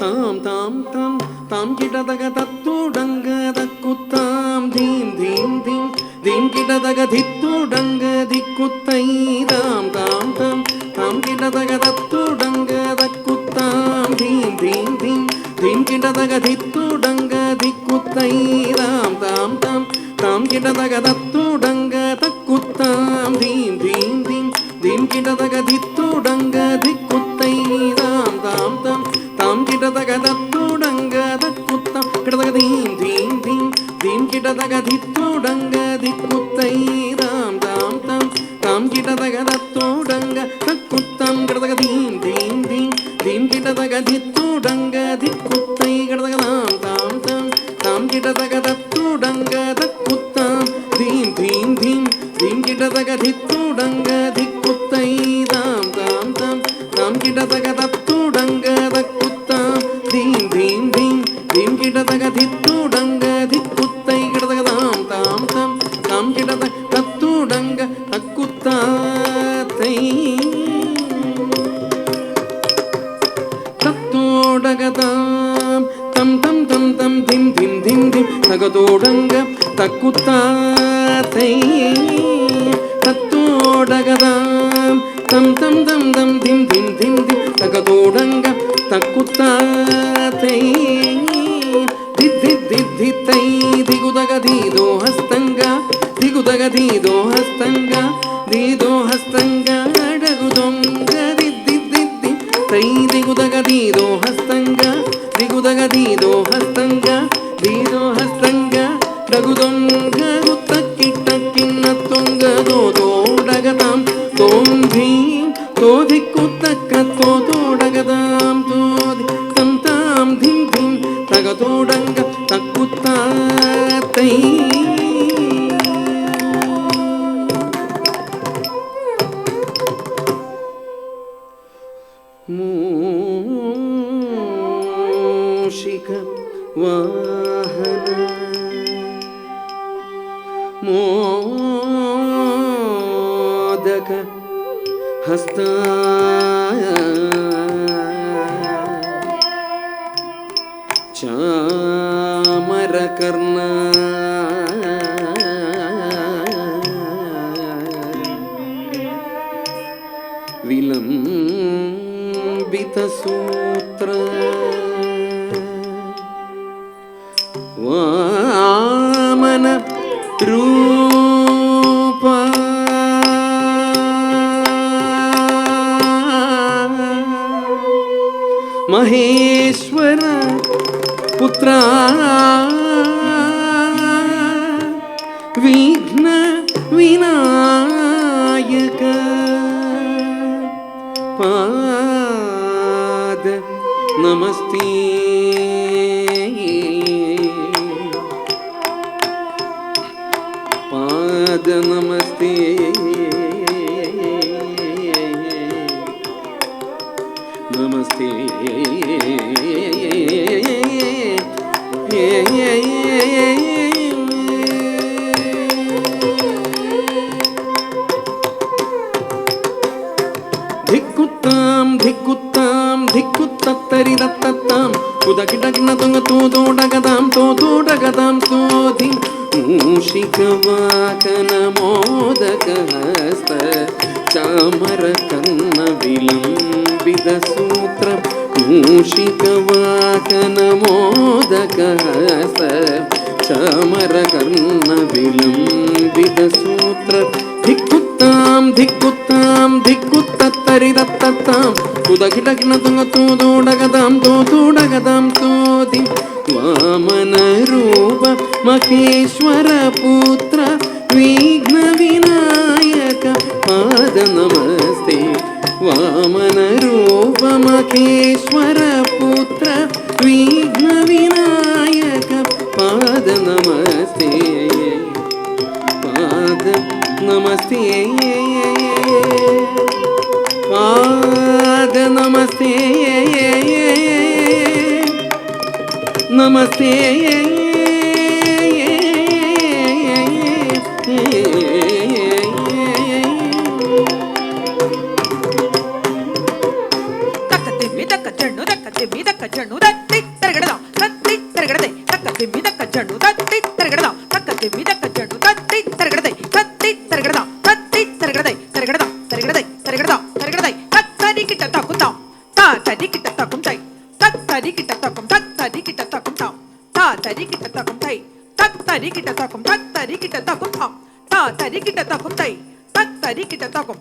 தாம் தாம் தாம் தாம் கிடதக தத்துடங்க தக்குத்தாம் தீம் தீம் தீம் தீம் கிடதக தித்துடங்க திக்குத்தை தாம் தாம் தாம் தாம் கிடதக தத்துடங்க தக்குத்தாம் தீம் தீம் தீம் தீம் கிடதக தித்துடங்க திக்குத்தை தாம் தாம் தாம் தாம் கிடதக தத்துடங்க தக்குத்தாம் தீம் தீம் தீம் தீம் கிடதக தித்துடங்க திக்குத்தை தாம் தாம் தாம் தாம் கிடதக தத்துடங்க தக்குத்தாம் கிடதக தீம் தீம் தீம் தீம் கிடதக தித்துடங்க திக்குத்தை தாம் தாம் தாம் தாம் கிடதக தத்துடங்க தக்குத்தாம் கிடதக தீம் தீம் தீம் தீம் கிடதக தித்துடங்க திக்குத்தை கிடதக தாம் தாம் தாம் தாம் கிடதக தத்துடங்க தக்குத்தாம் தீம் தீம் தீம் தீம் கிடதக தித்துடங்க திக்குத்தை தாம் தாம் தாம் தாம் கிடதக தத்துடங்க தக்குத்தாம் தீம் தீம் தீம் தீம் கிடதக தித்துடங்க திக்குத்தை கிடதக தாம் தாம் தாம் தாம் கிடதக தத்துடங்க தக்குத்தாத்தை தத்தோடகதாம் தம் தம் தம் தம் திம் திம் திம் திம் தகதோடங்க தக்குத்தாத்தை தத்தோடகதாம் தம் தம் தம் தம் திம் திம் திம் திம் தகதோடங்க தக்குத்தாத்தை தித்தி தித்தை திகுதக தீதோ ஹஸ்தங்க திகுதக தீதோ ஹஸ்தங்க தீதோ ஹஸ்தங்க அடகுதொங்க தித்தி தித்தி தை திகுதக தீதோ ஹஸ்தங்க திகுதக தீதோ ஹஸ்தங்க தீதோ ஹஸ்தங்க டகுதொங்க குத்தக்கிட்ட கிண்ண தொங்க தோதோடகதாம் தோம் தீம் தோதி குத்தக்க தோதோடகதாம் தோதி தம் தாம் திம் திம் தகதோடங்க தக்குத்தாத்தை மூஷிக வாஹன மோதக ஹஸ்த चामरकर्ण विलंबितसूत्र वामन रूप महेश्वर पुत्र विघ्न विनायक पाद नमस्ते पाद नमस्ते नमस्ते धिक्कुत्तां धिक्कुत्तां धिक्कुत्तत्तरि दत्तत्तां కుదకిటకిన తుంగ తోడగదాం తోడగదాం తోధి మూషికవాకన మోదక హస్త చామర కర్ణ విలంబిత సూత్ర మూషికవాకన మోదక హస్త చామర కర్ణ విలంబిత సూత్ర ధిక్కుత్తాం ధిక్కుత్తాం ధిక్కుత్తరిదత్తాం కుదకిటకిన తుంగ తోడగదాం తోడగదాం తోధి వామన రూప మహేశ్వర పుత్ర విఘ్న వినాయక పాద నమస్తే వామన రూప మహేశ్వర పుత్ర విఘ్న వినాయక పాద నమస్తే పాద నమస్తే పాద నమస్తే నమస్తే తరికిట తకుం